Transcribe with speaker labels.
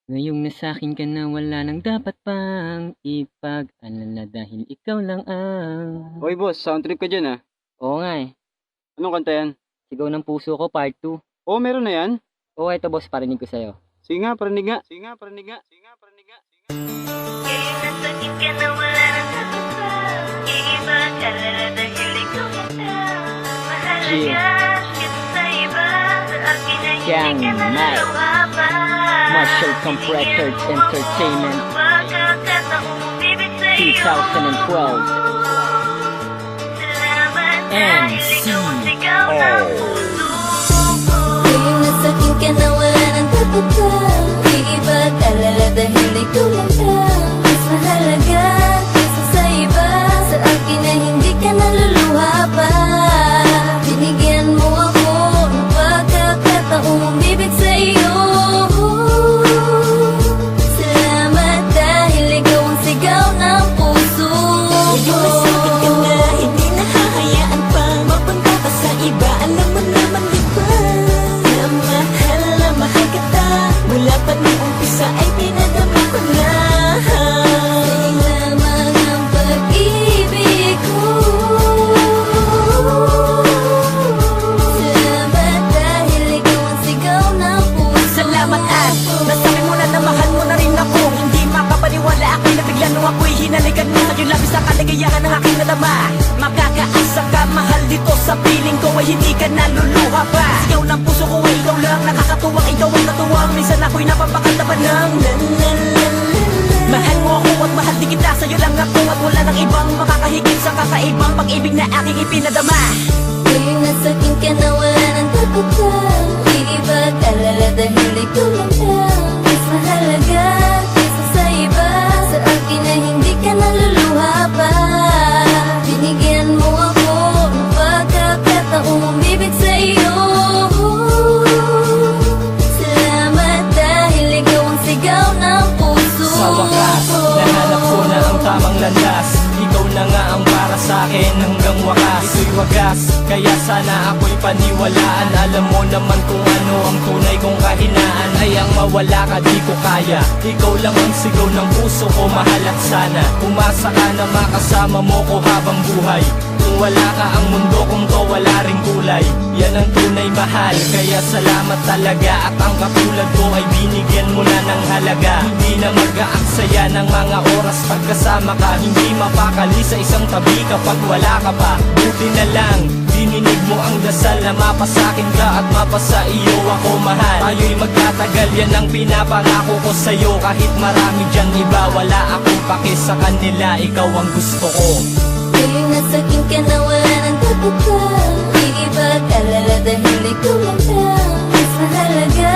Speaker 1: Ngayong nasa'kin ka na wala nang dapat pang ipag-alala dahil ikaw lang ang...
Speaker 2: Hoy boss, sound trip ka dyan ah.
Speaker 1: Oo nga eh.
Speaker 2: Anong kanta yan?
Speaker 1: Sigaw ng puso ko part 2.
Speaker 2: Oo, meron na yan.
Speaker 1: Oo, eto boss, parinig ko sa'yo.
Speaker 2: Sige nga, parinig nga. Sige nga, parinig nga. Sige nga, parinig nga. Sige nga.
Speaker 3: Ngayong nasakit ka na wala nang dapat pang ipag-alala dahil ikaw lang ang mahalaga kita sa iba. Sa akin ay
Speaker 1: Gang
Speaker 3: hindi ka
Speaker 1: Night.
Speaker 3: naluluha pa.
Speaker 1: Marshall Camp Records Entertainment,
Speaker 3: Pagkakataong bibig sa iyo.
Speaker 1: 2012.
Speaker 3: Salamat dahil ikaw ang sigaw ng puso ko.
Speaker 4: Ngayong nasakit ka na wala nang dapat pang ipag-alala dahil ikaw lang ang mas mahalaga kaysa sa iba. Sa akin ay hindi ka naluluha pa. Binigyan mo ako ng pagkakataong umibig sa iyo. Salamat dahil ikaw ang sigaw ng puso ko.
Speaker 5: Ngayong nasakit ka na, hindi nahahayaan pa mapunta pa sa iba. Alam mo naman di ba na mahal kita. Mula pa nung umpisa ay pinadama ko na.
Speaker 4: Sa'yo lamang ang pag-ibig ko. Salamat dahil ikaw ang sigaw ng puso.
Speaker 5: Salamat at nasabi mo na mahal mo na rin ako. Hindi makapaniwala ako'y nabigla nung ako'y hinalikan mo. Sa'yo labis ang kaligayahan ng aking nadama. Makakaasa ka mahal dito sa piling ko ay hindi ka naluluha pa. Sigaw ng puso ko ay ikaw lang nakakatuwang, ikaw ang natuwang. Minsan ako'y napapakataban ng mahal mo ako at mahal din kita. Sa'yo lang ako at wala nang ibang makakahigit sa kakaibang pag-ibig na aking ipinadama.
Speaker 4: Ngayong nasakit ka na wala nang dapat pang ipag-alala dahil ikaw lang ang mas mahalaga kaysa sa iba. Sa akin ay hindi ka naluluha pa. Binigyan mo ako ng pagkakataong umibig sa iyo. Salamat dahil ikaw ang sigaw ng puso
Speaker 6: Sa wakas,
Speaker 4: ko.
Speaker 6: nahanap ko na ang tamang landas. Ikaw na nga ang para sa akin hanggang wakas. Ito'y wagas, kaya sana ako'y paniwalaan. Alam mo naman kung ano ang tunay kong kahinaan. Ay ang mawala ka di ko kaya. Ikaw lang ang sigaw ng puso ko, mahal at sana umasa ka na makasama mo ko habang buhay. Kung wala ka ang mundo kong to wala ring kulay. Yan ang tunay mahal, kaya salamat talaga. At ang katulad ko ay binigyan mo na ng halaga. Hindi na mag-aaksaya ng mga oras pagkasama ka. Hindi mapakali sa isang tabi kapag wala ka pa. Buti na lang, dininig mo ang dasal na mapasakin ka at mapasa iyo ako mahal. Tayo'y magtatagal, yan ang pinapangako ko sa'yo. Kahit marami dyan iba, wala akong pake sa kanila. Ikaw ang gusto ko.
Speaker 4: Ngayong nasakit ka na wala nang dapat pang ipag-alala dahil ikaw lang ang mas mahalaga